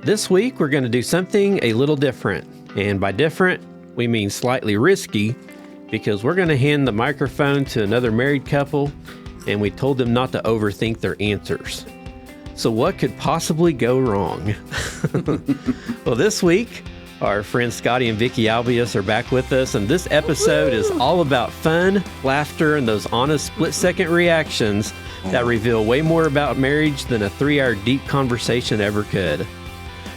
This week, we're going to do something a little different. And by different, we mean slightly risky, because we're going to hand the microphone to another married couple, and we told them not to overthink their answers. So what could possibly go wrong? Well, this week, our friends Scottie and Vicky Albious are back with us, and this episode is all about fun, laughter, and those honest split-second reactions that reveal way more about marriage than a 3-hour deep conversation ever could.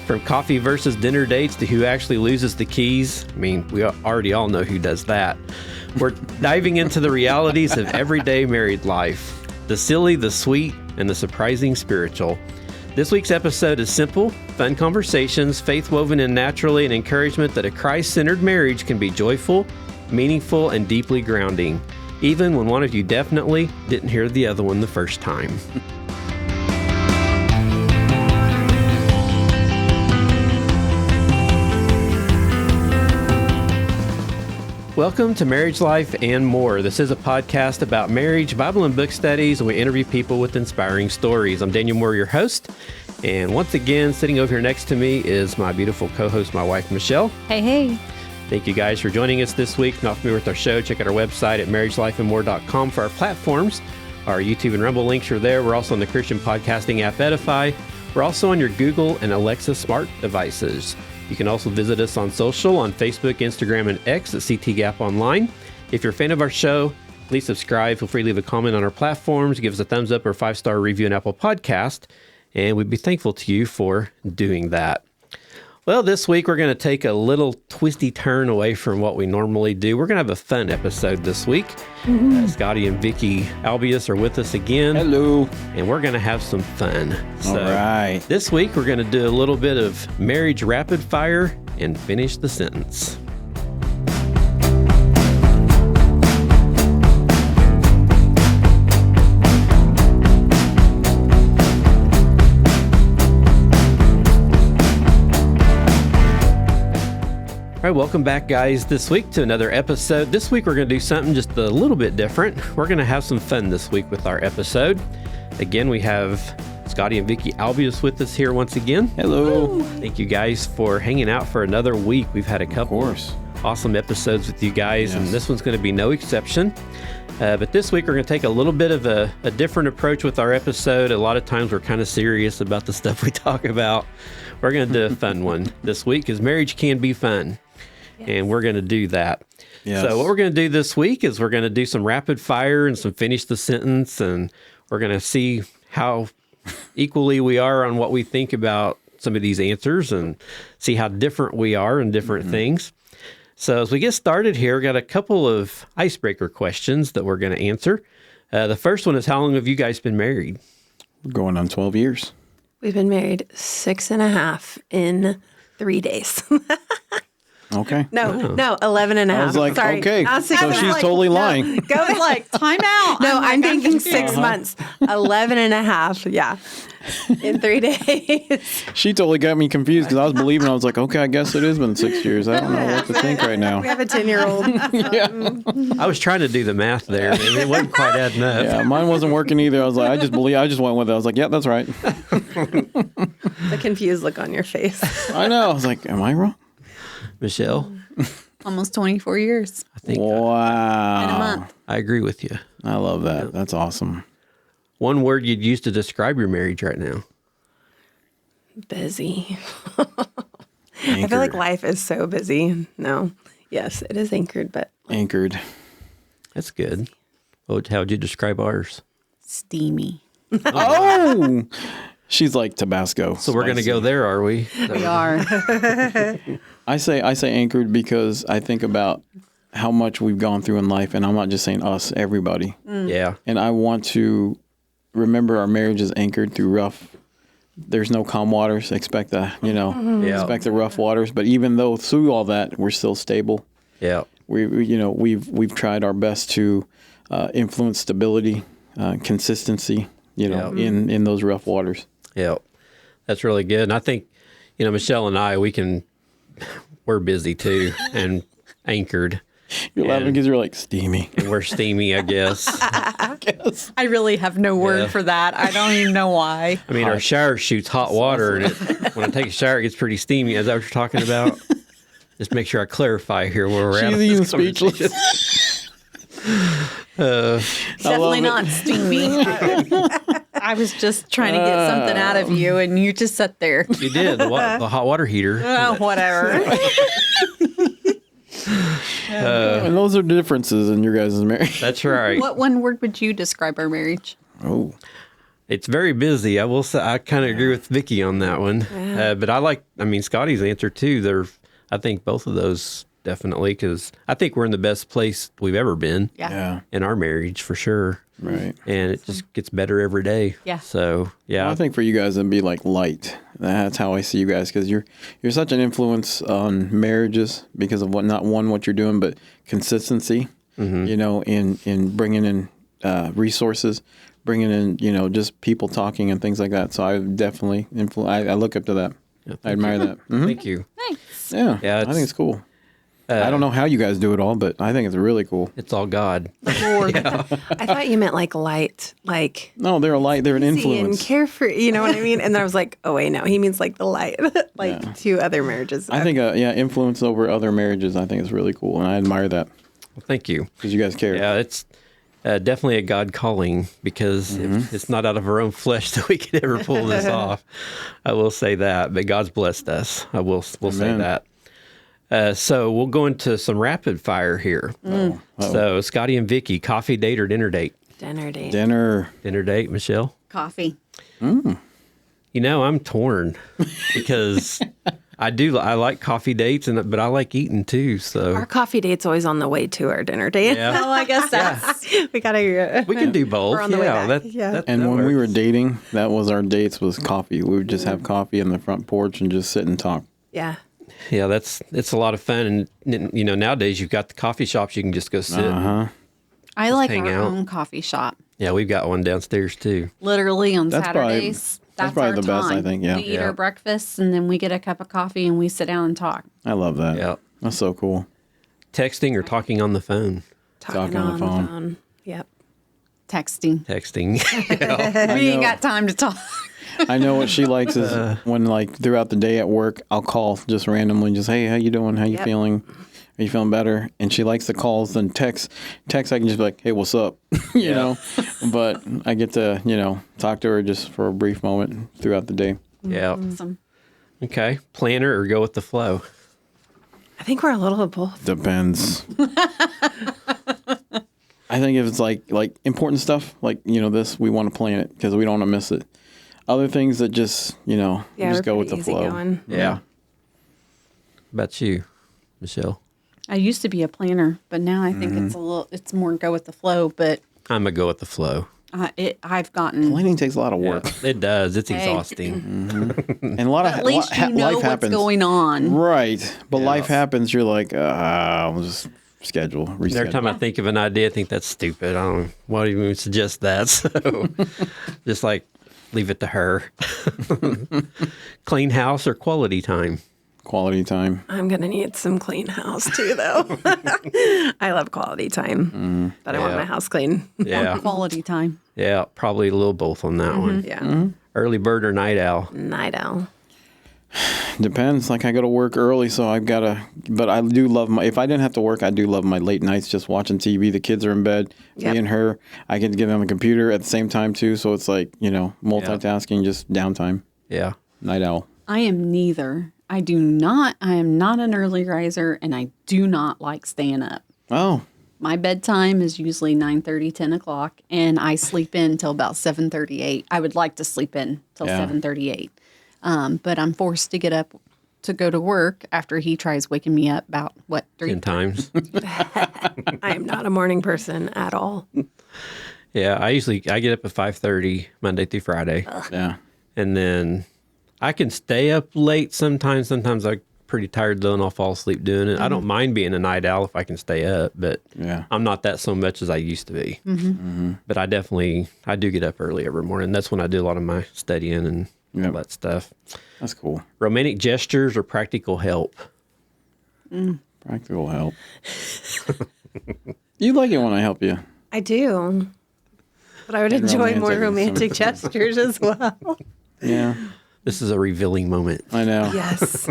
From coffee versus dinner dates to who actually loses the keys. I mean, we already all know who does that. We're diving into the realities of everyday married life. The silly, the sweet, and the surprising spiritual. This week's episode is simple, fun conversations, faith woven in naturally, and encouragement that a Christ-centered marriage can be joyful, meaningful, and deeply grounding, even when one of you definitely didn't hear the other one the first time. Welcome to Marriage Life and More. This is a podcast about marriage, Bible and book studies, and we interview people with inspiring stories. I'm Daniel Moore, your host, and once again, sitting over here next to me is my beautiful co-host, my wife, Michelle. Hey, hey. Thank you guys for joining us this week. If you're not familiar with our show, check out our website at marriagelifeandmore.com for our platforms. Our YouTube and Rumble links are there. We're also on the Christian podcasting app Edify. We're also on your Google and Alexa smart devices. You can also visit us on social on Facebook, Instagram, and X at CT Gap Online. If you're a fan of our show, please subscribe. Feel free to leave a comment on our platforms. Give us a thumbs up or 5-star review on Apple Podcast, and we'd be thankful to you for doing that. Well, this week we're going to take a little twisty turn away from what we normally do. We're going to have a fun episode this week. Scottie and Vicky Albious are with us again. Hello. And we're going to have some fun. All right. This week we're going to do a little bit of marriage rapid fire and finish the sentence. All right, welcome back, guys, this week to another episode. This week, we're going to do something just a little bit different. We're going to have some fun this week with our episode. Again, we have Scottie and Vicky Albious with us here once again. Hello. Thank you guys for hanging out for another week. We've had a couple awesome episodes with you guys, and this one's going to be no exception. But this week, we're going to take a little bit of a different approach with our episode. A lot of times, we're kind of serious about the stuff we talk about. We're going to do a fun one this week because marriage can be fun. Yes. And we're going to do that. Yes. So what we're going to do this week is we're going to do some rapid fire and some finish the sentence. And we're going to see how equally we are on what we think about some of these answers and see how different we are in different things. So as we get started here, we've got a couple of icebreaker questions that we're going to answer. The first one is, how long have you guys been married? We're going on 12 years. We've been married 6.5 in 3 days. Okay. No, 11 and a half. I was like, sorry. okay, so she's totally lying. Go like, time out. No, I'm thinking 6 months. 11 and a half, yeah, in 3 days. She totally got me confused because I was believing. I was like, okay, I guess it has been 6 years. I don't know what to think right now. We have a 10-year-old. Yeah. I was trying to do the math there, and it wasn't quite adding up. Yeah, mine wasn't working either. I was like, I just went with it. I was like, yep, that's right. The confused look on your face. I know. I was like, am I wrong? Michelle? Almost 24 years. I think wow. In a month. I agree with you. I love that. That's awesome. One word you'd use to describe your marriage right now? Busy. I feel like life is so busy. No. Yes, it is anchored, but... Anchored. That's good. How would you describe ours? Steamy. Oh! She's like Tabasco. So we're going to go there, are we? We are. I say anchored because I think about how much we've gone through in life, and I'm not just saying us, everybody. Yeah. And I want to remember our marriage is anchored through rough. There's no calm waters. Expect the rough waters. But even though through all that, we're still stable. Yeah. We've tried our best to influence stability, consistency, in those rough waters. Yeah. That's really good. And I think, Michelle and I, we're busy too and anchored. You're laughing because you're like steamy. And we're steamy, I guess. I really have no word for that. I don't even know why. I mean, our shower shoots hot water, and when I take a shower, it gets pretty steamy. Is that what you're talking about? Just make sure I clarify here where we're at. She's even speechless. Definitely not steamy. I was just trying to get something out of you, and you just sat there. You did, the hot water heater. Oh, whatever. And those are the differences in your guys' marriage. That's right. What one word would you describe our marriage? Oh. It's very busy. I will say, I kind of agree with Vicky on that one. But Scottie's answer too. I think both of those definitely, because I think we're in the best place we've ever been Yeah. in our marriage for sure. Right. And it just gets better every day. Yeah. So, yeah. Well, I think for you guys, it'd be like light. That's how I see you guys, because you're such an influence on marriages because of what you're doing, but consistency. In bringing in resources, bringing in just people talking and things like that. So I definitely I look up to that. Yeah, I admire that. Mhm. Thank you. Thanks. Yeah, Yeah, I think it's cool. I don't know how you guys do it all, but I think it's really cool. It's all God. Lord. I thought you meant like light, like No, they're a light. They're an easy and influence. carefree. You know what I mean? And then I was like, oh wait, no, he means like the light, to other marriages. I think, influence over other marriages. I think is really cool, and I admire that Well, thank you. because you guys care. Yeah, it's definitely a God calling because it's not out of our own flesh that we could ever pull this off. I will say that, but God's blessed us. We'll say Amen. that. So we'll go into some rapid fire here. So Scottie and Vicky, coffee date or dinner date? Dinner date. Dinner. Dinner date, Michelle? Coffee. I'm torn because I like coffee dates, but I like eating too. So Our coffee date's always on the way to our dinner date. yeah, Oh, I guess that's We gotta. we can do both. We're on the way yeah, back. And that when we were works. dating, that was our dates was coffee. We would just have coffee on the front porch and just sit and talk. Yeah. Yeah, it's a lot of fun, and nowadays you've got the coffee shops you can just go sit. I like hang our out. own coffee shop. Yeah, we've got one downstairs too. Literally on That's probably- Saturdays. that's probably our the best, I time. think, yeah. We eat Yeah. our breakfast, and then we get a cup of coffee, and we sit down and talk. I love that. Yeah. That's so cool. Texting or talking on the phone? Talking on the phone. Yep. Texting. Texting. We ain't got time to talk. I know what she likes is when, like, throughout the day at work, I'll call just randomly, just, hey, how you doing? How you feeling? Are you feeling better? And she likes the calls. Then text, I can just be like, hey, what's up? you know? But I get to, talk to her just for a brief moment throughout the day. Yeah. Awesome. Okay. Planner or go with the flow? I think we're a little of both. Depends. I think if it's like important stuff, like, this, we want to plan it because we don't want to miss it. Other things that just, we Yeah, just we're go with the pretty flow. easygoing. Yeah. How about you, Michelle? I used to be a planner, but now I think it's more go with the flow. But I'm going to go with the flow. I've gotten. Planning takes a lot of work. Yeah, it does. It's Hey. exhausting. And a lot of At least you know life what's happens. going on. Right. But life happens. You're like, we'll just reschedule. Every time I think of an idea, I think that's stupid. I don't why do you even suggest that? So just like leave it to her. Clean house or quality time? Quality time. I'm going to need some clean house too, though. I love quality time, but I want Yeah. my house clean. Yeah. Quality time. Yeah, probably a little both on that one. Yeah. Early bird or night owl? Night owl. Depends. Like I go to work early, so I've got to. But I do love if I didn't have to work, I do love my late nights, just watching TV. The kids are in bed, Yep. me and her. I get to get on the computer at the same time too, so it's like multitasking, just downtime. Yeah. Night owl. I am neither. I am not an early riser, and I do not like staying up. Oh, My bedtime is usually 9:30, 10 o'clock, and I sleep in till about 7:38. I would like to sleep in till Yeah. 7:38. But I'm forced to get up to go to work after he tries waking me up about, 3? 10 times. I am not a morning person at all. Yeah, I get up at 5:30 Monday through Friday. yeah. And then I can stay up late sometimes. Sometimes I'm pretty tired though and I'll fall asleep doing it. I don't mind being a night owl if I can stay up, but Yeah. I'm not that so much as I used to be. But I do get up early every morning. That's when I do a lot of my studying and all that stuff. That's cool. Romantic gestures or practical help? Practical help. You like it when I help you. I do. But I would And enjoy more romantic. romantic gestures as well. Yeah, This is a revealing moment. I know. Yes.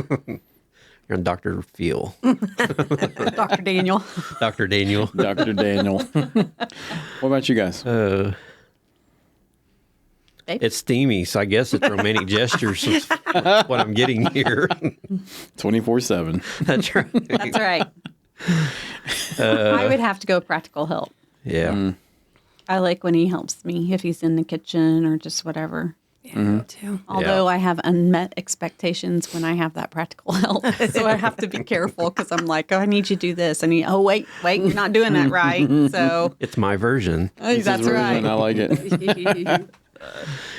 You're on Dr. Phil. Dr. Daniel. Dr. Daniel. Dr. Daniel. What about you guys? It's steamy, so I guess it's romantic gestures is what I'm getting here. 24/7. That's right. That's right. I would have to go practical help. Yeah. I like when he helps me if he's in the kitchen or just whatever. Yeah, me too. Although I have unmet expectations when I have that practical help. So I have to be careful because I'm like, oh, I need you to do this. Wait, you're not doing that right. So It's my version. It's that's his version. right. I like it.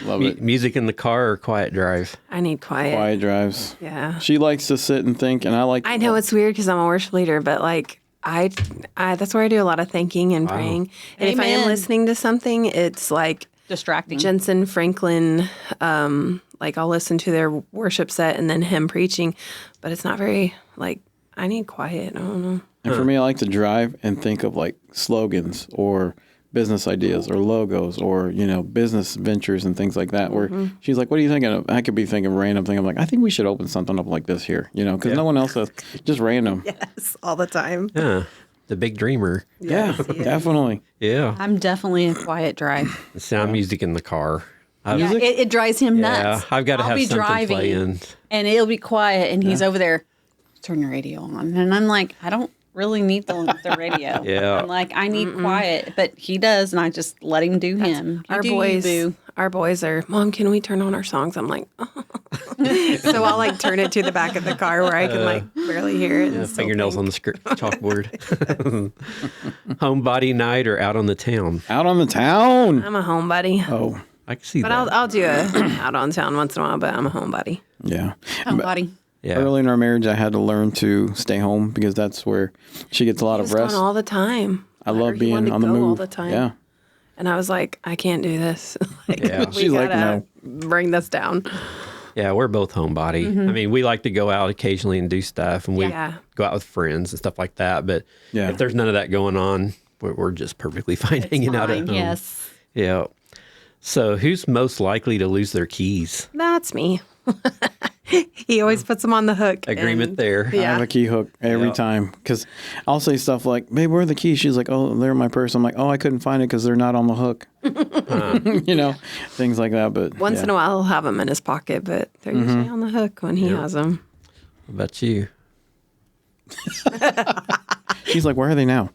Love it. Music in the car or quiet drive? I need quiet. Quiet drives. Yeah. She likes to sit and think, and I like. I know it's weird because I'm a worship leader, but like I that's where I do a lot of thinking and praying. And if I am Amen. listening to something, it's like distracting. Jensen Franklin. Like I'll listen to their worship set and then him preaching, but it's not very like I need quiet. I don't know. And for me, I like to drive and think of like slogans or business ideas or logos or, business ventures and things like that. Where she's like, what are you thinking of? I could be thinking random thing. I'm like, I think we should open something up like this here, because no one else has, just random. Yes, all the time. Yeah. The big dreamer. Yeah, definitely. Yeah. I'm definitely a quiet drive. The sound music in the car. Yeah, it drives him nuts. I've got to I'll have be something driving, playing. and it'll be quiet, and he's over there, turn your radio on. And I'm like, I don't really need the radio. Yeah. I'm like, I need quiet. But he does, and I just let him do him. You Our do you, boys, boo. our boys are, Mom, can we turn on our songs? I'm like, oh. So I'll like turn it to the back of the car where I can like barely hear it. and still Fingernails think. on the chalkboard. Homebody night or out on the town? Out on the town. I'm a homebody, Oh, I can see but that. I'll do a out on town once in a while. But I'm a homebody. yeah. Homebody. yeah. Early in our marriage, I had to learn to stay home because that's where she gets a lot of Just gone rest. all the time. I love He being wanted to on the go move. all the time. Yeah. And I was like, I can't do this. Like, Yeah. we She's like, gotta bring this down. Yeah, we're both homebody. I mean, we like to go out occasionally and do stuff, and we Yeah. go out with friends and stuff like that. But Yeah. if there's none of that going on, we're just perfectly fine hanging out at Fine, home. yes. Yeah. So, who's most likely to lose their keys? That's me. He always puts them on the hook. Agreement and- there. I have Yeah. a key hook every Yep. time because I'll say stuff like, babe, where are the keys? She's like, oh, they're in my purse. I'm like, oh, I couldn't find it because they're not on the hook. Things like that. But Once in a while, he'll have them in his pocket, but they're usually on the hook when he has them. What about you? she's like, where are they now?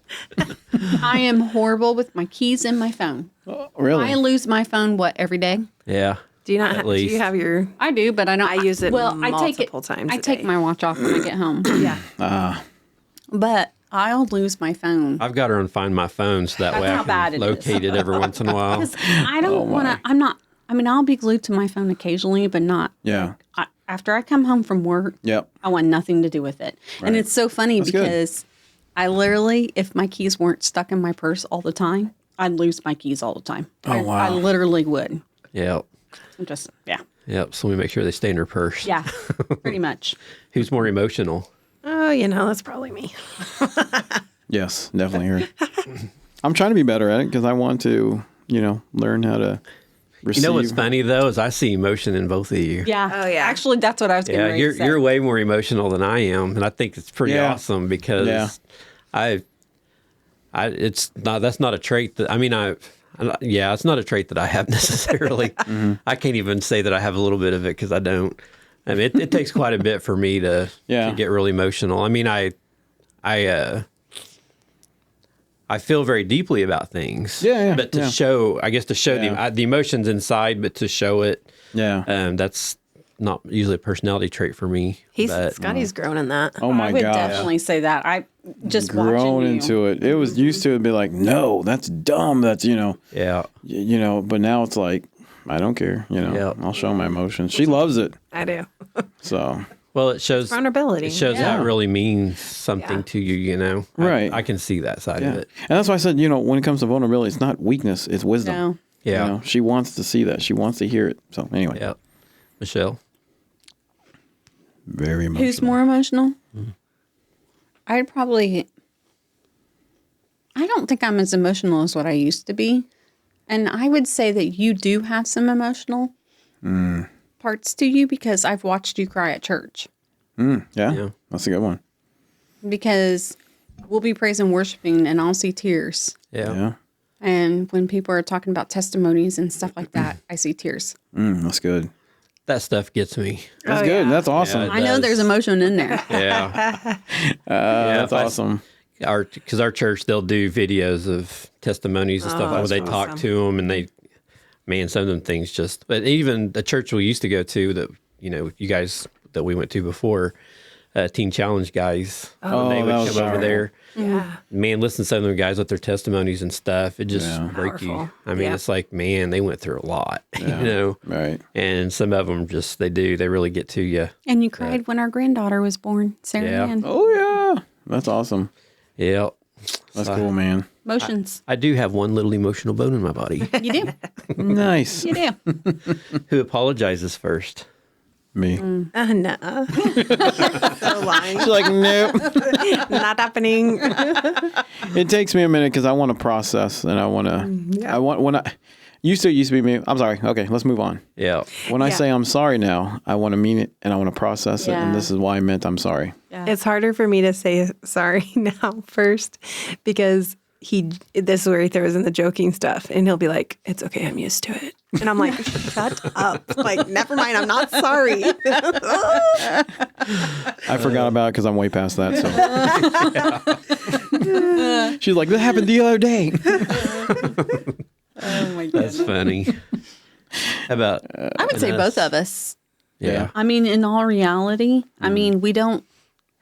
I am horrible with my keys and my phone. Really? I lose my phone, every day? Yeah. Do you not? At Do least. you have your? I do, but I don't. I use it well. I take it multiple times I a take day. my watch off when I get home. Yeah. But I'll lose my phone. I've got her on Find My Phone so that That's way how I bad can it is. locate it every once in a while. I don't want to. I'm not. I mean, I'll be glued to my phone occasionally, but not. Yeah. After I come home from work, Yep. I want nothing to do with it. And it's so funny That's good. because I literally, if my keys weren't stuck in my purse all the time, I'd lose my keys all the time. Oh, wow. I literally would. Yep. I'm just, yeah. Yep. So we make sure they stay in her purse. Yeah, pretty much. Who's more emotional? Oh, that's probably me. Yes, definitely her. I'm trying to be better at it because I want to, learn how to receive. You know what's funny though is I see emotion in both of you. Yeah. Oh, yeah. Actually, that's what I was getting Yeah, ready to say. you're way more emotional than I am, and I think it's pretty Yeah. awesome because Yeah. it's not that's not a trait that it's not a trait that I have necessarily. I can't even say that I have a little bit of it because I don't. I mean, it takes quite a bit for me to get really emotional. I mean, I feel very deeply about things. Yeah, But to yeah. show, I guess, Yeah. the emotions inside, but to show it, Yeah. that's not usually a personality trait for me. but, Scotty's grown in that. Oh my I would gosh. definitely say that. I just Grown watching you. into it. It was used to it be like, no, that's dumb. That's, yeah. but now it's like, I don't care. Yeah. I'll show my emotions. She loves it. I do. So, Well, it shows Vulnerability. It shows how it really means something Yeah. to you. Right. I can see that side yeah. of And it. that's why I said, when it comes to vulnerability, it's not weakness, it's wisdom. No. Yeah. She wants to see that. She wants to hear it. So, anyway. Yeah. Michelle. Very emotional. Who's more emotional? I don't think I'm as emotional as what I used to be. And I would say that you do have some emotional parts to you because I've watched you cry at church. Yeah, that's a good one. Because we'll be praise and worshiping and I'll see tears. Yeah. And when people are talking about testimonies and stuff like that, I see tears. That's good. That stuff gets me. That's good. That's awesome. Yeah, I know there's emotion in there. Yeah. That's awesome. Because our church, they'll do videos of testimonies and stuff where they talk to them, and some of them things just. But even the church we used to go to, that you guys that we went to before, Teen Challenge guys, they would come over there. Yeah. Man, listen to some of them guys with their testimonies and stuff. It just break you. I mean, it's like, man, they went through a lot, Right. And some of them they really get to you. And you cried when our granddaughter was born, Sarah Ann. Oh yeah, that's awesome. Yeah. That's cool, man. Emotions. I do have one little emotional bone in my body. You do. Nice. You do. Who apologizes first? Me. No. So lying. She's like, nope. Not happening. It takes me a minute because I want to process and I want to. Used to be me. I'm sorry. Okay, let's move on. Yeah. When I say I'm sorry now, I want to mean it and I want to process it. And this is why I meant I'm sorry. Yeah. It's harder for me to say sorry now first because this is where he throws in the joking stuff and he'll be like, it's okay, I'm used to it. And I'm like, shut up. Like, never mind, I'm not sorry. I forgot about it because I'm way past that. So she's like, that happened the other day. Oh my goodness. That's funny. How about I would say both of us. Yeah. I mean, in all reality, I mean,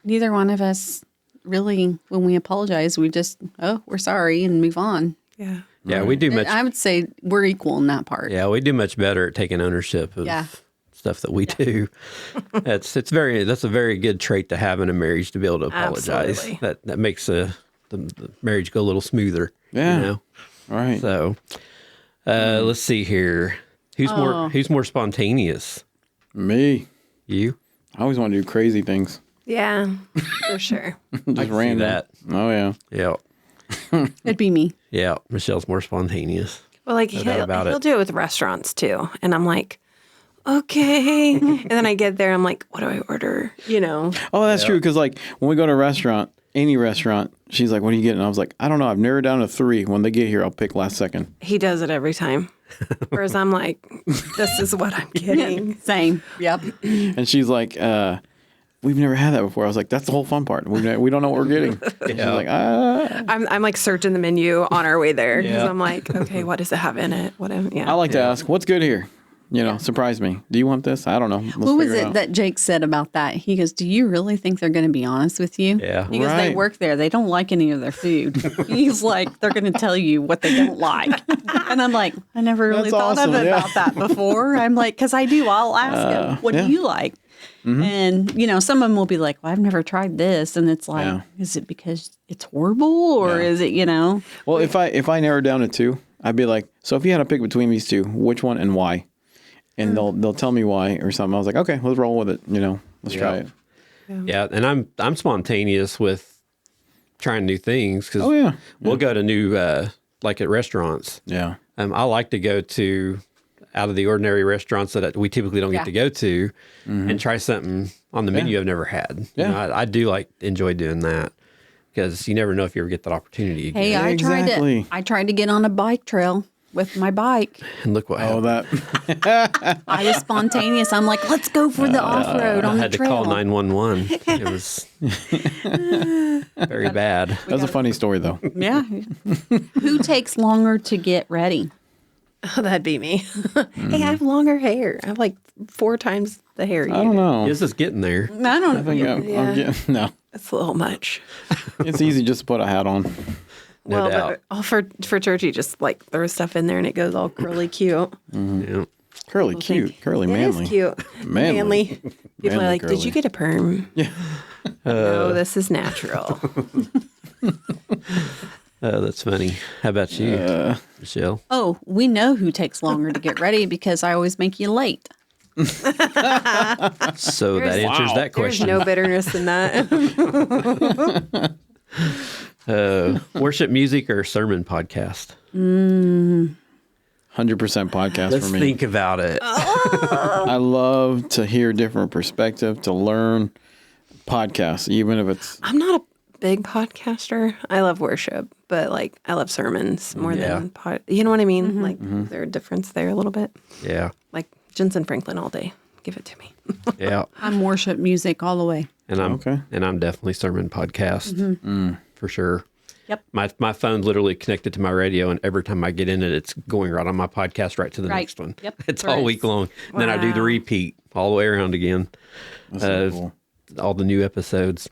neither one of us really, when we apologize, we just, we're sorry and move on. Yeah. Yeah, we do much. I would say we're equal in that part. Yeah, we do much better at taking ownership of stuff that we do. That's a very good trait to have in a marriage, to be able to apologize. Absolutely. That makes the marriage go a little smoother. Yeah. Right. So, let's see here. Who's more spontaneous? Me. You? I always want to do crazy things. Yeah, for sure. Just random. that. Oh yeah. Yeah. It'd be me. Yeah. Michelle's more spontaneous. Well, like he'll do it with restaurants too. And I'm like, okay. And then I get there, I'm like, what do I order? Oh, that's true. Because like when we go to a restaurant, any restaurant, she's like, what are you getting? I was like, I don't know. I've narrowed down to 3. When they get here, I'll pick last second. He does it every time. Whereas I'm like, this is what I'm getting. Same. Yep. And she's like, we've never had that before. I was like, that's the whole fun part. We don't know what we're getting. She's like, I'm like searching the menu on our way there because I'm like, okay, what does it have in it? I like to ask, what's good here? Surprise me. Do you want this? I don't know. What was it that Jake said about that? He goes, do you really think they're going to be honest with you? Yeah. He goes, they work there. They don't like any of their food. He's like, they're going to tell you what they don't like. And I'm like, I never really thought of it about that before. I'm like, because I do. I'll ask them, what do you like? Mm-hmm. And, some of them will be like, well, I've never tried this. And it's like, is it because it's horrible or is it, Well, if I narrow down to 2, I'd be like, so if you had to pick between these 2, which one and why? And they'll tell me why or something. I was like, okay, let's roll with it. Let's try it. Yeah, and I'm spontaneous with trying new things because we'll go to new like at restaurants. Yeah, I like to go to out of the ordinary restaurants that we typically don't get to go to, and try something on the menu I've never had. Yeah, I do enjoy doing that because you never know if you ever get that opportunity again. Hey, I tried to get on a bike trail with my bike. And look what happened. that. I was spontaneous. I'm like, let's go for the off-road on the trail. I had to call 911. It was very bad. That's a funny story, though. Yeah. Who takes longer to get ready? Oh, that'd be me. Hey, I have longer hair. I have like 4 times the hair you I don't know. This is getting there. I don't know. I'm getting, no. It's a little much. It's easy just to put a hat on. No doubt. But all for church, you just like throw stuff in there and it goes all curly cute. Yeah. Curly cute. Curly manly. It is cute. Manly. People Manly are like, curly. did you get a perm? Yeah. No, this is natural. That's funny. How about you, Michelle? Oh, we know who takes longer to get ready because I always make you late. So that answers that There's question. no bitterness in that. Worship music or sermon podcast? 100% podcast Let's for me. think about it. I love to hear different perspective, to learn podcasts, even if it's I'm not a big podcaster. I love worship, but like I love sermons more than you know what I mean? Like there's a difference there a little bit. Yeah. Like Jensen Franklin all day. Give it to me. Yeah. I'm worship music all the way. And I'm Okay. and I'm definitely sermon podcast for sure. Yep. My phone's literally connected to my radio, and every time I get in it, it's going right on my podcast right to the Right. next one. Yep. It's Right. all week long. And then I do the Wow. repeat all the way around again. that's so cool. All the new episodes.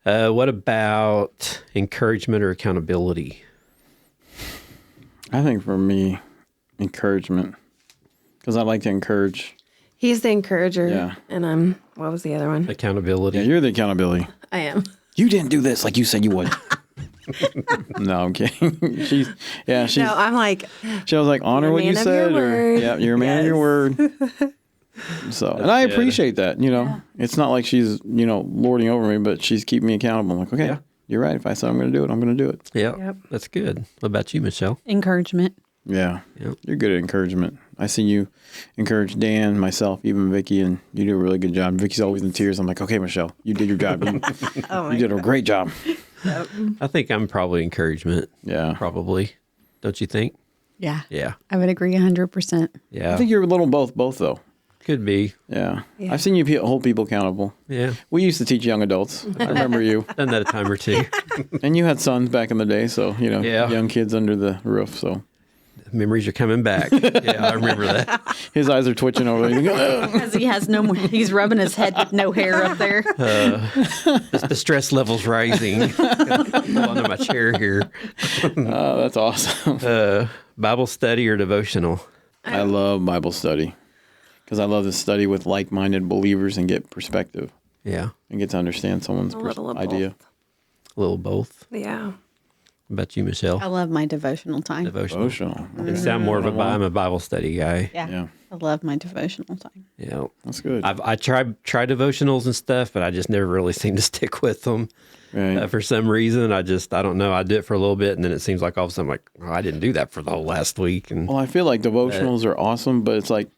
What about encouragement or accountability? I think for me, encouragement, because I like to encourage. He's the encourager. Yeah. And I'm what was the other one? Accountability. Yeah, you're the accountability. I am. You didn't do this like you said you would. No, I'm kidding. she's No, I'm like, she was like, honor You're a what you man of your said, or word. yeah, you're a man of your word. So, and I good. appreciate that. You know, it's not like she's lording over me, but she's keeping me accountable. I'm like, okay, Yeah. you're right. If I said I'm going to do it, I'm going to do it. Yeah. Yep. That's good. What about you, Michelle? Encouragement. Yeah, Yep. you're good at encouragement. I see you encourage Dan, myself, even Vicky, and you do a really good job. Vicky's always in tears. I'm like, okay, Michelle, you did your job. You did a great job. I think I'm probably encouragement. Yeah, Probably. Don't you think? Yeah. Yeah. I would agree 100%. Yeah. I think you're a little both though. Could be. Yeah. Yeah. I've seen you hold people accountable. Yeah. We used to teach young adults. I remember you. Done that a time or two. And you had sons back in the day, so, Yeah. young kids under the roof. So Memories are coming back. Yeah, I remember that. his eyes are twitching over there. Because he has no more, he's rubbing his head with no hair up there. The stress level's rising. Go onto my chair here. Oh, that's awesome. Bible study or devotional? I love Bible study because I love to study with like-minded believers and get perspective Yeah. and get to understand someone's a little of idea. both. A little both. Yeah. What about you, Michelle? I love my devotional time. Devotional. Emotional. You sound more of I'm a Bible study guy. Yeah. I love my devotional time. Yeah. That's good. I try devotionals and stuff, but I just never really seem to stick with them. Right. For some reason, I don't know. I do it for a little bit, and then it seems like all of a sudden, I'm like, oh, I didn't do that for the whole last week. And Well, I feel like devotionals are awesome, but it's like,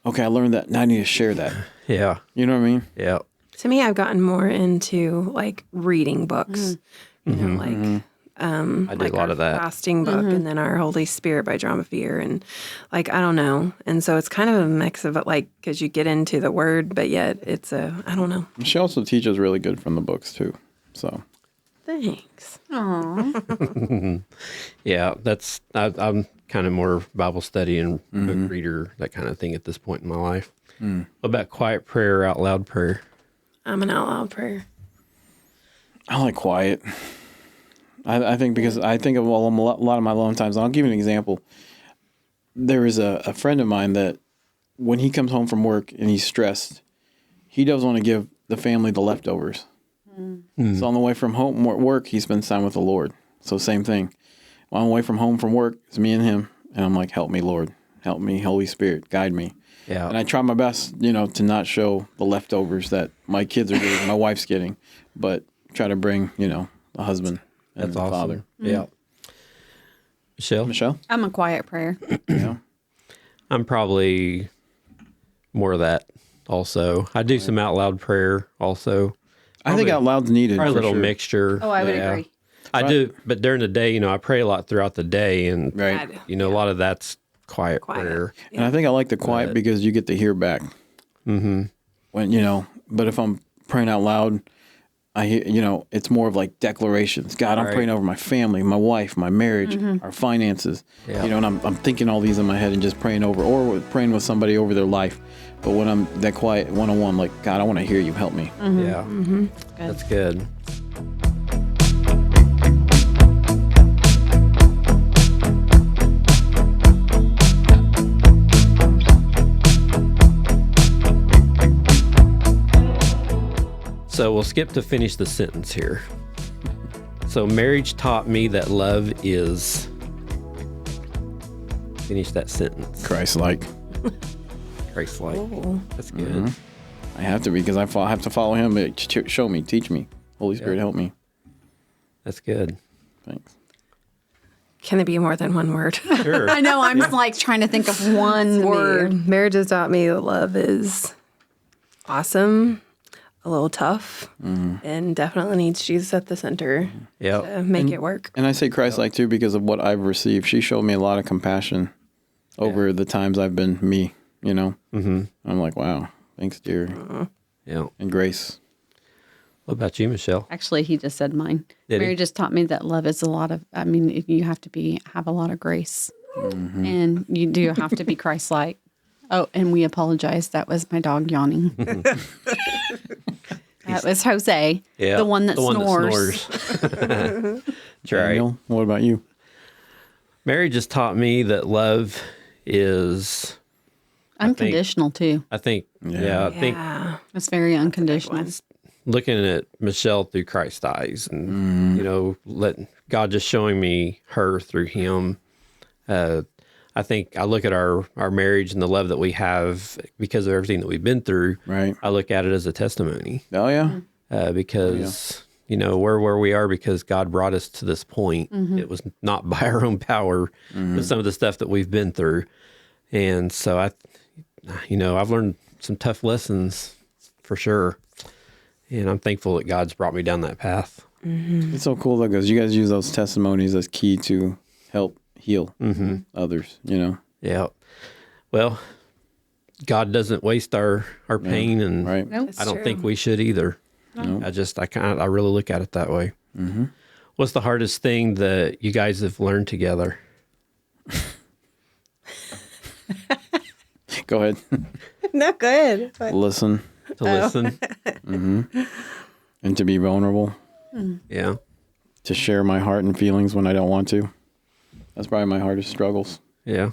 okay, I learned that, now I need to share that. yeah, You know what I mean? yeah, To me, I've gotten more into like reading books. You know, like I did like a lot our of that. fasting book, and then our Holy Spirit by John Bevere, and like I don't know, and so it's kind of a mix of it, like because you get into the Word, but yet it's I don't know. She also teaches really good from the books too. So Thanks. Yeah. I'm kind of more Bible study and book reader, that kind of thing at this point in my life. What about quiet prayer or out loud prayer? I'm an out loud prayer. I like quiet. I think because I think of a lot of my alone times. I'll give you an example. There is a friend of mine that when he comes home from work and he's stressed, he doesn't want to give the family the leftovers. So on the way from home work, he spends time with the Lord. So same thing. On the way from home from work, it's me and him, and I'm like, help me, Lord. Help me, Holy Spirit, guide me. Yeah. And I try my best, to not show the leftovers that my kids are getting, my wife's getting, but try to bring, a husband and That's a awesome. father. Yeah. Michelle? Michelle? I'm a quiet prayer. Yeah. I'm probably more of that also. I do some out loud prayer also. I think out loud's needed. Probably a for little sure. mixture. Oh, I would Yeah. agree. I do, but during the day, I pray a lot throughout the day, and Right. a lot of that's quiet prayer. And I think I like the quiet because you get to hear back. Mm-hmm. When, but if I'm praying out loud, I hear, it's more of like declarations. God, I'm Right. praying over my family, my wife, my marriage, our finances. Yeah. And I'm thinking all these in my head and just praying over, or praying with somebody over their life. But when I'm that quiet one-on-one, like, God, I want to hear you. Help me. Yeah. That's good. So we'll skip to finish the sentence here. So marriage taught me that love is. Finish that sentence. Christ-like. Christ-like. Oh. That's good. I have to because I have to follow him. Show me, teach me. Holy Spirit, help me. That's good. Thanks. Can it be more than one word? Sure. I know. I'm like trying to think of one word. Marriage has taught me that love is awesome, a little tough, and definitely needs Jesus at the center Yeah. to make it work. And I say Christ-like too because of what I've received. She showed me a lot of compassion over the times I've been me, you know? Mm-hmm. I'm like, wow, thanks, dear. Yeah. And grace. What about you, Michelle? Actually, he just said mine. Did he? Mary just taught me that love is a lot of, I mean, you have to have a lot of grace. And you do have to be Christ-like. Oh, and we apologize. That was my dog yawning. That was Jose, Yeah. the one that snores. That's right. Daniel, what about you? Mary just taught me that love is, Unconditional, too. I think, I think Yeah. It's very unconditional. looking at Michelle through Christ's eyes and, you know, letting God just showing me her through him. I think I look at our marriage and the love that we have because of everything that we've been through. Right. I look at it as a testimony Oh, yeah. because, you know, we're where we are because God brought us to this point. It was not by our own power, but some of the stuff that we've been through. And so I've learned some tough lessons for sure. And I'm thankful that God's brought me down that path. It's so cool though, because you guys use those testimonies as key to help heal others, you know? Yeah. Well, God doesn't waste our pain, and Right. Nope. I don't think we should either. I really look at it that way. What's the hardest thing that you guys have learned together? Go ahead. No, go ahead. Listen To listen? and to be vulnerable, Yeah. to share my heart and feelings when I don't want to. That's probably my hardest struggles. Yeah.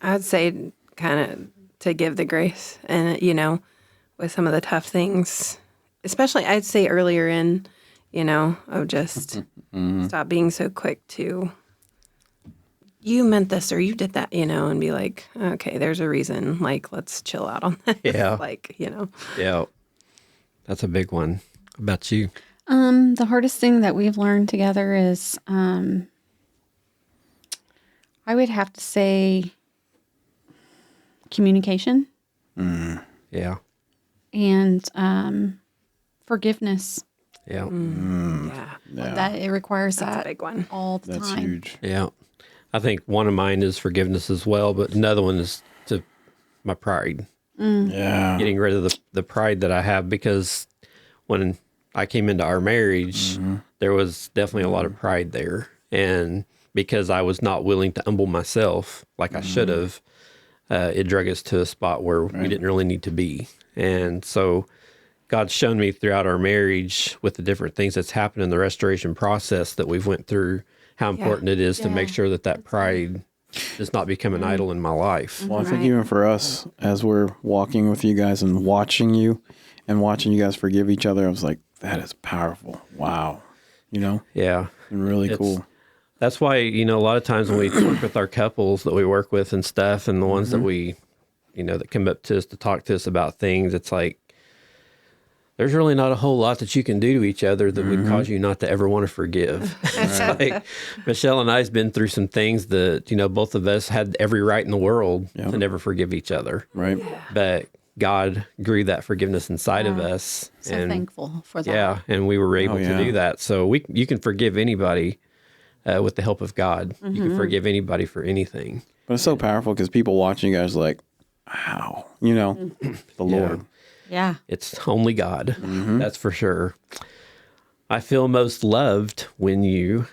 I'd say kind of to give the grace and, you know, with some of the tough things, especially I'd say earlier in, you know, of just stop being so quick to, you meant this or you did that, you know, and be like, okay, there's a reason. Like, let's chill out on that. Yeah. Like, you know. Yeah. That's a big one. What about you? The hardest thing that we've learned together is, I would have to say communication Yeah. and forgiveness. Yeah. Yeah. That it requires That's a that big one. all the That's time. huge. Yeah. I think one of mine is forgiveness as well, but another one is to my pride. Yeah. Getting rid of the pride that I have, because when I came into our marriage, there was definitely a lot of pride there. And because I was not willing to humble myself like I should have, it drug us to a spot where we didn't really need to be. And so God's shown me throughout our marriage with the different things that's happened in the restoration process that we've went through, how important it is to make sure that pride does not become an idol in my life. Well, I think even for us, as we're walking with you guys and watching you guys forgive each other, I was like, that is powerful. Wow. You know, Yeah. and really cool. That's why, you know, a lot of times when we work with our couples that we work with and stuff, and the ones that we, you know, that come up to us to talk to us about things, it's like, there's really not a whole lot that you can do to each other that would cause you not to ever want to forgive. It's like Michelle and I's been through some things that, you know, both of us had every right in the world to never forgive each other. Right. But God grew that forgiveness inside of us. So and thankful for that. yeah, and we were able to do that. So you can forgive anybody with the help of God. You can forgive anybody for anything. But it's so powerful because people watching you guys are like, wow, you know, the Lord. Yeah. It's only God. That's for sure. I feel most loved when you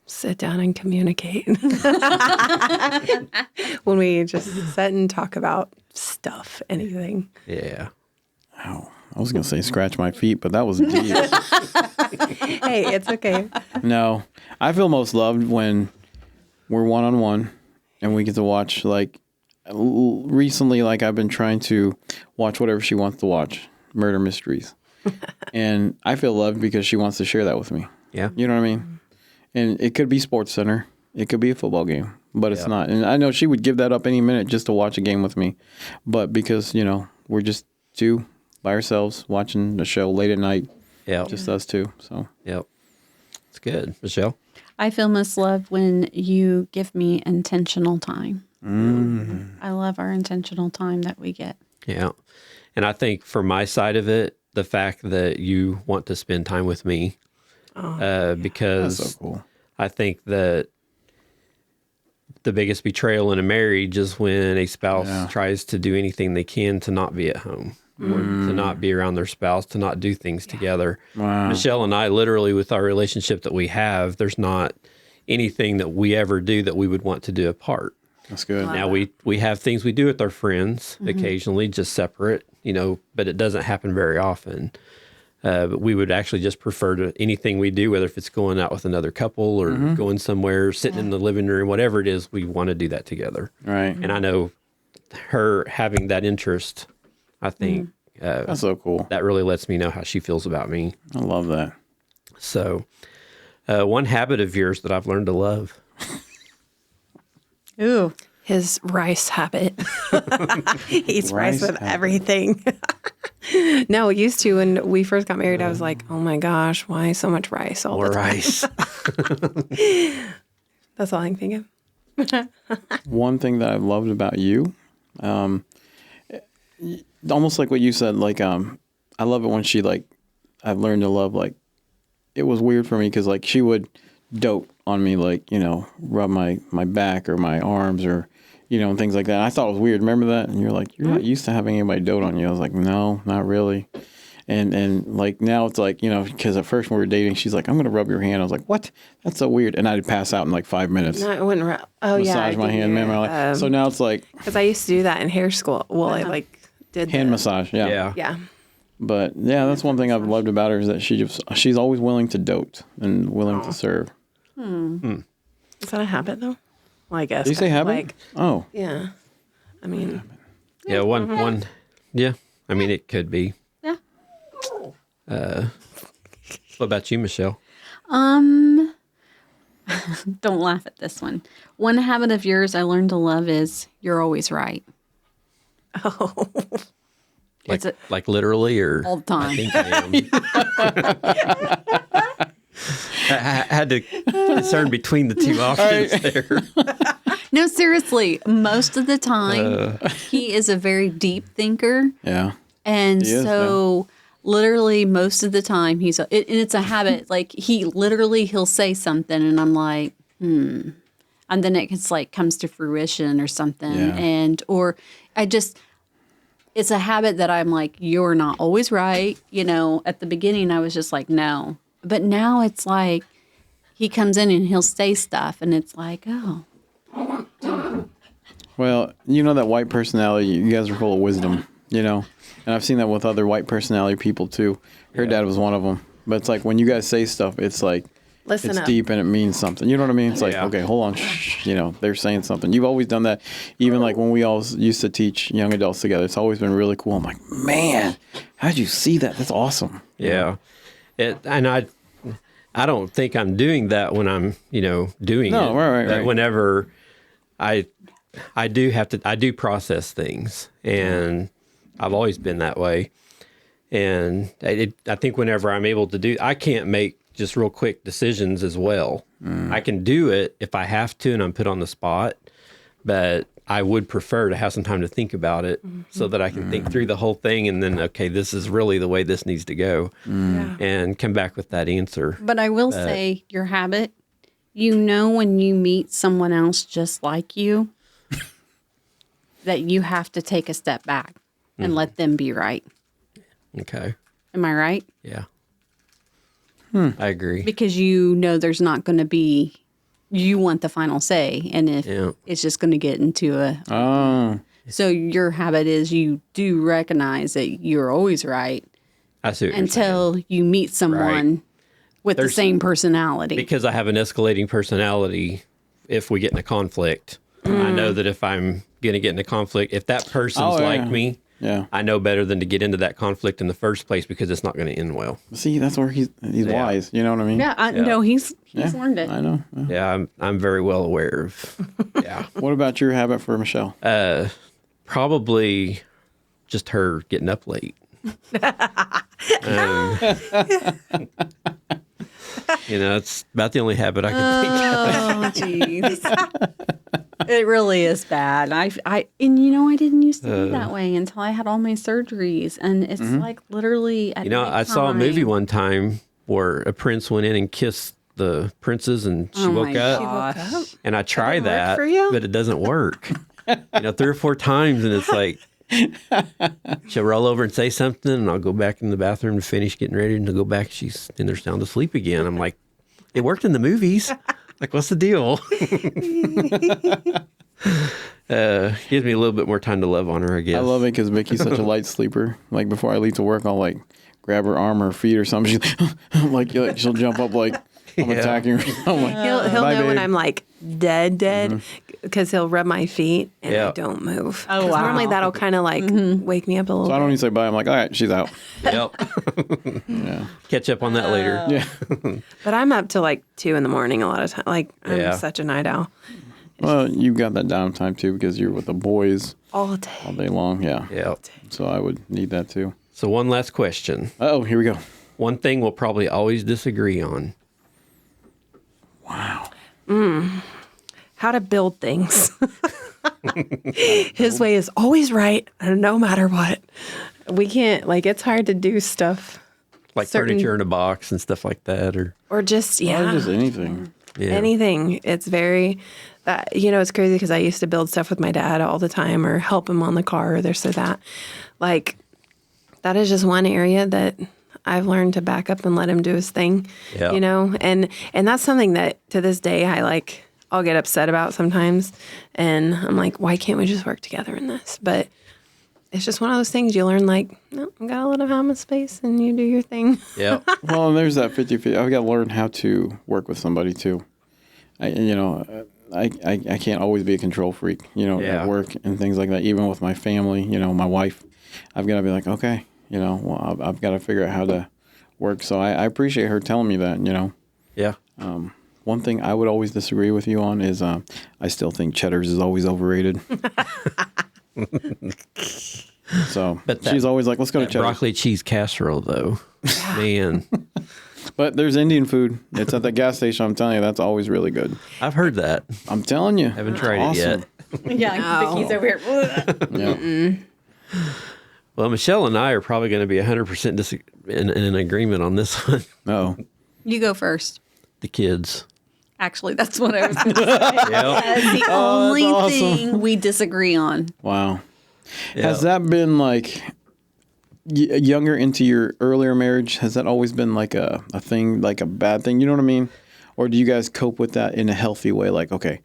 Sit down and communicate. When we just sit and talk about stuff, anything. Yeah. Wow. I was going to say scratch my feet, but that was deep. Hey, it's okay. No, I feel most loved when we're one-on-one and we get to watch, like, recently, like, I've been trying to watch whatever she wants to watch, murder mysteries. And I feel loved because she wants to share that with me. Yeah. You know what I mean? And it could be Sports Center. It could be a football game, but it's Yeah. not. And I know she would give that up any minute just to watch a game with me. But because, we're just two by ourselves watching the show late at night, Yeah. just us two. So, Yep. It's good. Michelle? I feel most loved when you give me intentional time. I love our intentional time that we get. Yeah. And I think for my side of it, the fact that you want to spend time with me, because that's so cool. I think that the biggest betrayal in a marriage is when a spouse tries to do anything they can to not be at home or to not be around their spouse, to not do things together. Wow. Michelle and I, literally, with our relationship that we have, there's not anything that we ever do that we would want to do apart. That's good. Now we have things we do with our friends occasionally, just separate, but it doesn't happen very often. But we would actually just prefer to anything we do, whether if it's going out with another couple or going somewhere, sitting in the living room, whatever it is, we want to do that together. Right. And I know her having that interest, I think That's so cool. that really lets me know how she feels about me. I love that. So one habit of yours that I've learned to love. Ooh. His rice habit. He eats rice with habit. everything. No, used to when we first got married, I was like, oh my gosh, why so much rice all More the time? rice. That's all I can think of. One thing that I've loved about you, almost like what you said, like, I love it when she, like, I've learned to love, like, it was weird for me because, like, she would dote on me, like, rub my back or my arms or, and things like that. I thought it was weird. Remember that? And you're like, you're not used to having anybody dote on you. I was like, no, not really. And like now it's like, because at first when we were dating, she's like, I'm going to rub your hand. I was like, what? That's so weird. And I'd pass out in like 5 minutes. No, I wouldn't. Massage my hand, man. So now it's like because I used to do that in hair school. Well, I like did hand the- massage. Yeah. Yeah. Yeah. But yeah, that's one thing I've loved about her is that she's always willing to dote and willing to serve. Is that a habit though? Well, I guess. Did you say habit? Like, Oh, yeah. I mean, Yeah, one. Yeah, I mean, it could be. Yeah. What about you, Michelle? Don't laugh at this one. One habit of yours I learned to love is you're always right. oh, Like, It's like literally, or all the time. I think I am. I had to discern between the two options there. No, seriously. Most of the time, he is a very deep thinker. yeah. And He is, so literally most of the time and it's a habit. Like he'll say something and I'm like, And then it gets like comes to fruition or something. Yeah. It's a habit that I'm like, you're not always right. At the beginning I was just like, no. But now it's like he comes in and he'll say stuff and it's like, oh. Well, that white personality, you guys are full of wisdom, and I've seen that with other white personality people too. Her dad was one of them. But it's like when you guys say stuff, it's like, Listen it's up. deep and it means something. You know what I mean? It's like, Yeah. okay, hold on. Shh, they're saying something. You've always done that. Even like when we all used to teach young adults together, it's always been really cool. I'm like, man, how'd you see that? That's awesome. Yeah, and I don't think I'm doing that when I'm doing No, it. right. But whenever I do process things, and I've always been that way. And I think whenever I'm able to I can't make just real quick decisions as well. I can do it if I have to and I'm put on the spot, but I would prefer to have some time to think about it so that I can think through the whole thing and then, okay, this is really the way this needs to go and come back with that answer. But I will say your habit, when you meet someone else just like you, that you have to take a step back and let them be right. Okay. Am I right? Yeah. I agree. Because there's not going to be, you want the final say. And if it's just going to get into Oh, so your habit is you do recognize that you're always right I see what you're saying. until you meet someone with the same personality. Because I have an escalating personality, if we get in a conflict, I know that if I'm going to get in a conflict, if that person's like me, Yeah. I know better than to get into that conflict in the first place because it's not going to end well. See, that's where he's wise. You know what I mean? Yeah, no, he's learned it. I know. Yeah. Yeah, I'm very well aware of. Yeah. What about your habit for Michelle? Probably just her getting up late. It's about the only habit I can think of. Oh, jeez. It really is bad. I didn't used to be that way until I had all my surgeries, and it's like literally at I saw a movie one time where a prince went in and kissed the princess, and she woke up. She woke up. And I try that, for you? but it doesn't work. 3 or 4 times, and it's like she'll roll over and say something, and I'll go back in the bathroom to finish getting ready, and I'll go back. She's in there sound asleep again. I'm like, it worked in the movies. Like, what's the deal? Gives me a little bit more time to love on her, I guess. I love it because Vicky's such a light sleeper. Like, before I leave to work, I'll like grab her arm or feet or something. She's like she'll jump up like I'm attacking her. I'm like, He'll "Bye, know when babe." I'm like dead, because he'll rub my feet and I don't move. Oh, 'Cause wow. Normally that'll kind of like wake me up a little So I don't bit. even say bye. I'm like, all right, she's out. Yep. Yeah. Catch up on that later. Yeah. But I'm up till like 2 a.m. a lot of time. Like, I'm Yeah. such a night owl Well, you've got that downtime too because you're with the boys all all day. day long. Yeah. Yep. So I would need that too. So one last question. Oh, here we go. One thing we'll probably always disagree on. Wow. How to build things. His way is always right, no matter what. We can't, like, it's hard to do stuff. Like Certain- furniture in a box and stuff like that, Or just, Or just anything. yeah. anything. It's very, it's crazy because I used to build stuff with my dad all the time or help him on the car or this or that. Like, that is just one area that I've learned to back up and let him do his thing, Yeah. and that's something that to this day I'll get upset about sometimes. And I'm like, why can't we just work together in this? But it's just one of those things you learn, like, no, I got a little bit of space and you do your thing. Yep. Well, and there's that 50-50. I've got to learn how to work with somebody too. I can't always be a control freak, Yeah. at work and things like that. Even with my family, my wife, I've got to be like, okay, well, I've got to figure out how to work. So I appreciate her telling me that, Yeah. One thing I would always disagree with you on is I still think Cheddar's is always overrated. So But that- she's always like, let's go to That Cheddar's. broccoli cheese casserole, though. Man, But there's Indian food. It's at the gas station. I'm telling you, that's always really good. I've heard that. I'm telling you. Haven't tried Awesome. it yet. Yeah, No. Vicky's over here. Yeah. Well, Michelle and I are probably going to be 100% in an agreement on this one. Oh. You go first. The kids. Actually, that's what I was going to say. Yep. That's the only awesome. thing we disagree on. Wow. Yeah. Has that been like younger into your earlier marriage? Has that always been like a thing, like a bad thing? You know what I mean? Or do you guys cope with that in a healthy way? Like, okay,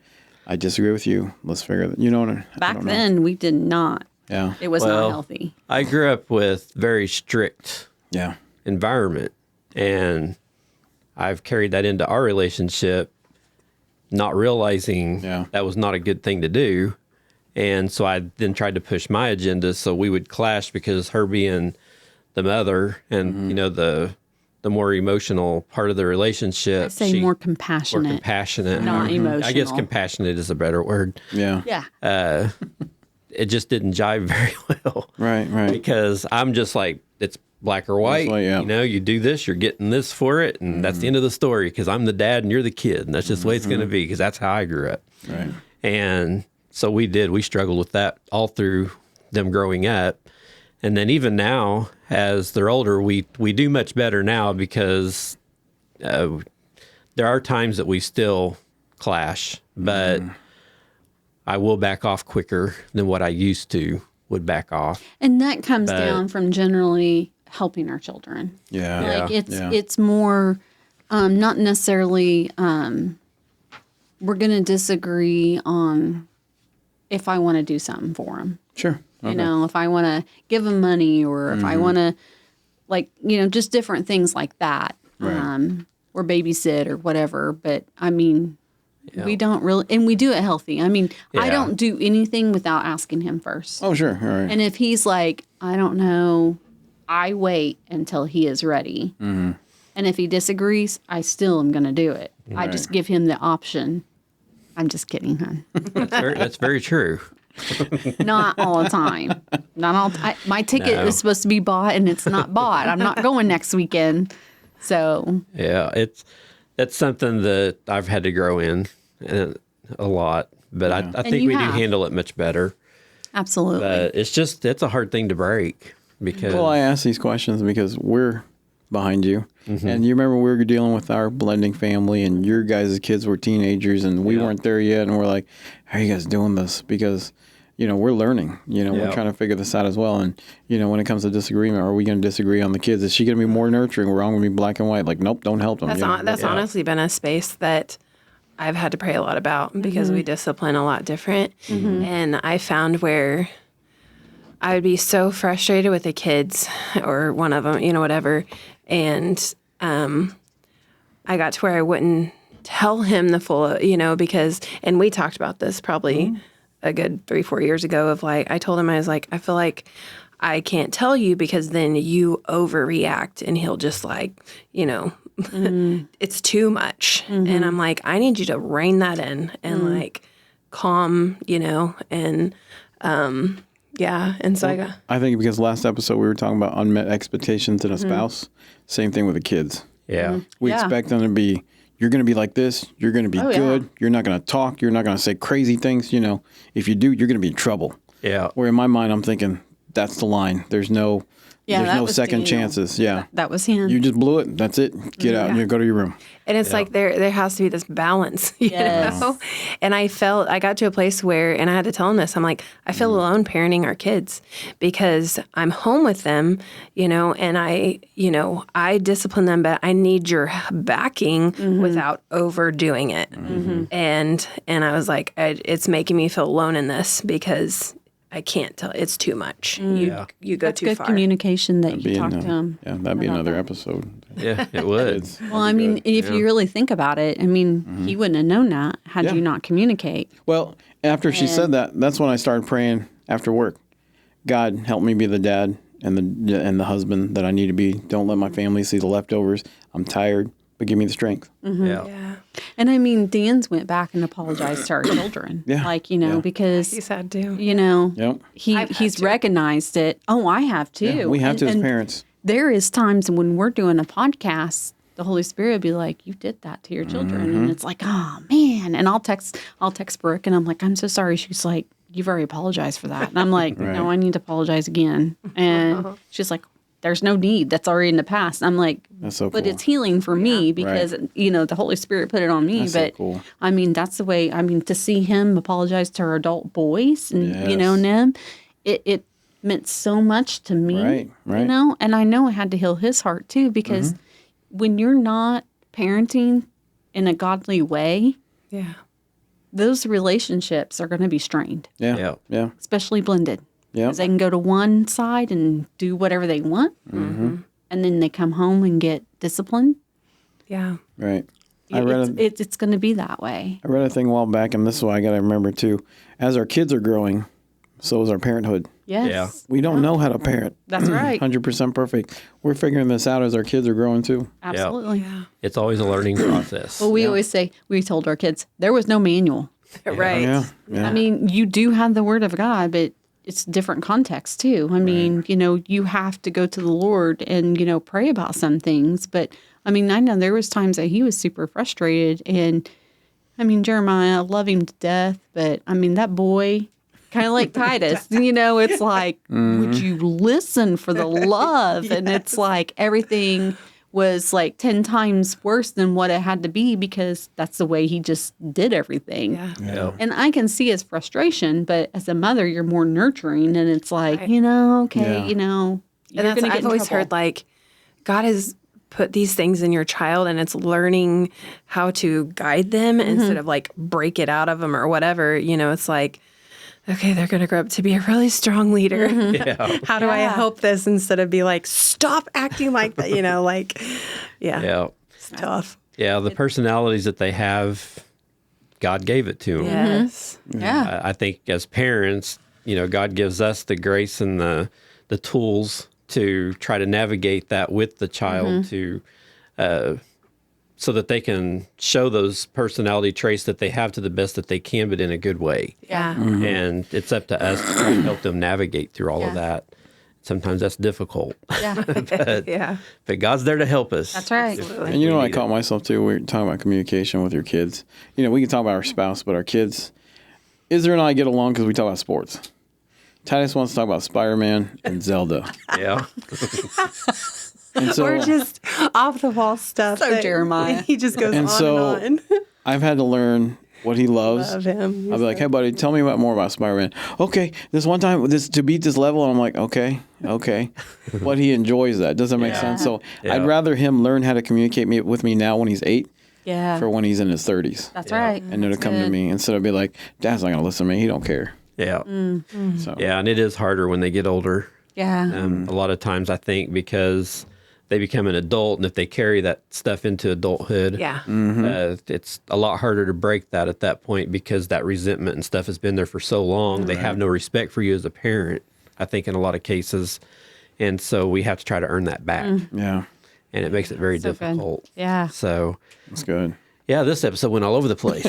I disagree with you. Let's figure that. You know what I Back don't know. then, we did not. Yeah. It was Well, not healthy. I grew up with very strict Yeah. environment, and I've carried that into our relationship, not realizing that was not a good thing to do. And so I then tried to push my agenda so we would clash because her being the mother and, the more emotional part of the relationship. I say more compassionate. More compassionate. Not emotional. I guess compassionate is a better word. Yeah. Yeah. It just didn't jive very well. Right. Because I'm just like, it's black or white. white, yeah. You do this, you're getting this for it. And that's the end of the story because I'm the dad and you're the kid. And that's just the way it's going to be because that's how I grew up. Right. And so we struggled with that all through them growing up. And then even now, as they're older, we do much better now because there are times that we still clash, but I will back off quicker than what I used to would back off. And that comes down from generally helping our children. Yeah. Like Yeah. it's more not necessarily we're going to disagree on if I want to do something for them. Sure. Okay. If I want to give them money or if I want to just different things like that. Right. Or babysit or whatever. But I mean, We don't really, and we do it healthy. I mean, I Yeah. don't do anything without asking him first. Oh, sure. All right. And if he's like, I don't know, I wait until he is ready. Mm-hmm. And if he disagrees, I still am going to do it. I just give him the option. I'm just kidding, hon. That's very true. Not all the time. Not all. My ticket is supposed to be bought, and it's not bought. I'm not going next weekend. So Yeah, that's something that I've had to grow in a lot, but I think you we have. do handle it much better. absolutely. But it's a hard thing to break because Well, I ask these questions because we're behind you. And you remember we were dealing with our blending family and your guys' kids were teenagers and we weren't there yet. And we're like, how are you guys doing this? Because, we're learning, we're trying to figure this out as well. And, when it comes to disagreement, are we going to disagree on the kids? Is she going to be more nurturing? We're all going to be black and white. Like, nope, don't help them. That's honestly been a space that I've had to pray a lot about because we discipline a lot different. And I found where I would be so frustrated with the kids or one of them, whatever. And I got to where I wouldn't tell him the full, because, and we talked about this probably a good 3-4 years ago of like, I told him, I was like, I feel like I can't tell you because then you overreact and he'll just like, it's too much. And I'm like, I need you to rein that in and like calm, and yeah. And so I think because last episode we were talking about unmet expectations in a spouse. Same thing with the kids. yeah, We expect them to be, you're going to be like this. You're going to be good. You're not going to talk. You're not going to say crazy things. If you do, you're going to be in trouble. yeah. Where in my mind, I'm thinking, that's the line. There's no that was second Daniel. chances. Yeah. That was him. You just blew it. That's it. Get out. You go to your room. And it's like there has to be this balance, you know? And I got to a place where, and I had to tell him this, I'm like, I feel alone parenting our kids because I'm home with them, and I discipline them, but I need your backing without overdoing it. And I was like, it's making me feel alone in this because I can't tell. It's too much. You go That's too good far. communication that you talk to him. Yeah, that'd be another episode. Yeah, it would. Well, I mean, if you really think about it, I mean, he wouldn't have known that had you not communicate. Well, after she said that, that's when I started praying after work. God, help me be the dad and the husband that I need to be. Don't let my family see the leftovers. I'm tired, but give me the strength. Yeah. And I mean, Dan's went back and apologized to our children. Yeah. Like, because, He's had to. Yep. he's recognized it. Oh, I have too. Yeah, we have to as And parents. there is times when we're doing a podcast, the Holy Spirit will be like, you did that to your children. And it's like, oh man. And I'll text Brooke and I'm like, I'm so sorry. She's like, you've already apologized for that. And I'm like, no, I need to apologize again. And she's like, there's no need. That's already in the past. I'm like, That's so but cool. it's healing for me because, the Holy Spirit put it on me. That's so but cool. I mean, that's the way, to see him apologize to our adult boys and, Yes. and them, it meant so much to me. Right. And I know I had to heal his heart too, because when you're not parenting in a godly way, Yeah. those relationships are going to be strained, Yeah. especially blended. Yeah. Because they can go to one side and do whatever they want, and then they come home and get disciplined. Yeah. Right. It's going to be that way. I read a thing a while back, and this is what I got to remember too. As our kids are growing, so is our parenthood. Yes. Yeah. We don't know how to parent. That's right. 100% perfect. We're figuring this out as our kids are growing too. Absolutely. Yeah. It's always a learning process. Well, we always say, we told our kids, there was no manual. Right. Yeah. I mean, you do have the Word of God, but it's different context too. I mean, you have to go to the Lord and, pray about some things. But I mean, I know there was times that he was super frustrated. And I mean, Jeremiah, I love him to death. But I mean, that boy, kind of like Titus, it's like, would you listen for the love? And it's like everything was like 10 times worse than what it had to be because that's the way he just did everything. Yeah. And I can see his frustration, but as a mother, you're more nurturing and it's like, okay, Yeah. And that's, I've always heard like God has put these things in your child and it's learning how to guide them instead of like break it out of them or whatever. It's like, okay, they're going to grow up to be a really strong leader. Yeah. How do I help this instead of be like, stop acting like that, Yeah. It's tough. Yeah. The personalities that they have God gave it to them. Yes. Yeah. I think as parents, God gives us the grace and the tools to try to navigate that with the child to so that they can show those personality traits that they have to the best that they can, but in a good way. Yeah. And it's up to us to try to help them navigate through all of that. Sometimes that's difficult. Yeah. But God's there to help us. That's right. And I caught myself too. We were talking about communication with your kids. We can talk about our spouse, but our kids, Israel and I get along because we talk about sports. Titus wants to talk about Spider-Man and Zelda. Yeah. And so, Or just off the wall stuff. So Jeremiah. He just goes on and on. I've had to learn what he loves. Love him. I'll be like, hey, buddy, tell me more about Spider-Man. Okay, this one time to beat this level, and I'm like, okay. But he enjoys that. Does that make sense? So I'd rather him learn how to communicate with me now when he's 8 for when he's in his 30s. That's right. And then to come to me instead of be like, Dad's not going to listen to me. He don't care. Yeah. So. Yeah, and it is harder when they get older. Yeah. A lot of times I think because they become an adult, and if they carry that stuff into adulthood, it's a lot harder to break that at that point because that resentment and stuff has been there for so long. They have no respect for you as a parent, I think, in a lot of cases. And so we have to try to earn that back. Yeah. And it makes it very So difficult. good. Yeah. So, That's good. yeah, this episode went all over the place.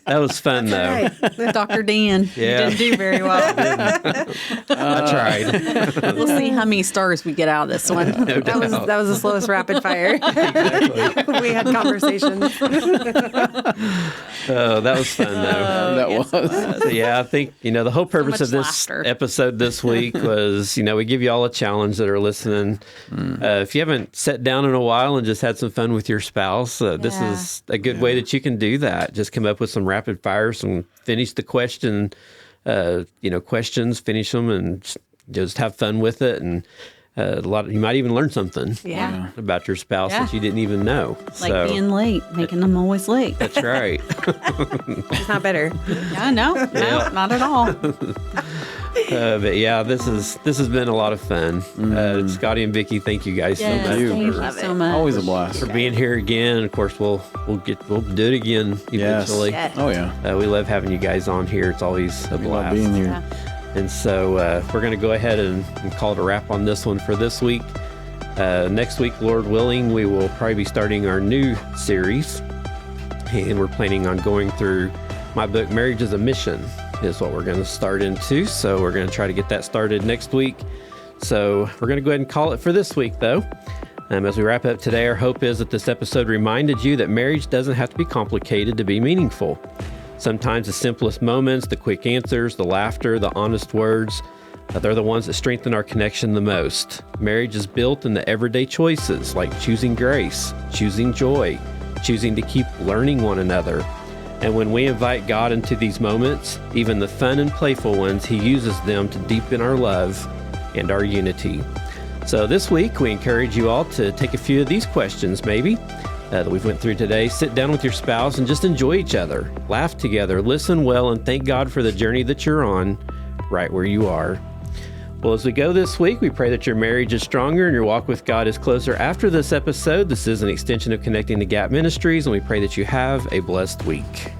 That was fun, though. Dr. Dan, Yeah. you didn't do very well. I tried. We'll see how many stars we get out of this one. That was the slowest rapid fire. We had conversations. That was fun, though. That was. So, yeah, I think, the whole purpose much of this laughter. episode this week was, we give you all a challenge that are listening. If you haven't sat down in a while and just had some fun with your spouse, this is a good way that you can do that. Just come up with some rapid fires and finish the questions, finish them and just have fun with it. And you might even learn something about your spouse that you didn't even know. Like being late, making them always late. That's right. It's not better. Yeah, no, not at all. But yeah, this has been a lot of fun. Scottie and Vicky, thank you guys so much Thank you for so much. Always a blast. being here again. Of course, we'll do it again eventually. Yes. Oh, yeah. We love having you guys on here. It's always a We love blast. being here. And so we're going to go ahead and call it a wrap on this one for this week. Next week, Lord willing, we will probably be starting our new series. And we're planning on going through my book, Marriage is a Mission, is what we're going to start into. So we're going to try to get that started next week. So we're going to go ahead and call it for this week, though. As we wrap up today, our hope is that this episode reminded you that marriage doesn't have to be complicated to be meaningful. Sometimes the simplest moments, the quick answers, the laughter, the honest words, they're the ones that strengthen our connection the most. Marriage is built in the everyday choices like choosing grace, choosing joy, choosing to keep learning one another. And when we invite God into these moments, even the fun and playful ones, He uses them to deepen our love and our unity. So this week, we encourage you all to take a few of these questions maybe that we've went through today. Sit down with your spouse and just enjoy each other. Laugh together, listen well, and thank God for the journey that you're on right where you are. Well, as we go this week, we pray that your marriage is stronger and your walk with God is closer after this episode. This is an extension of Connecting the Gap Ministries, and we pray that you have a blessed week.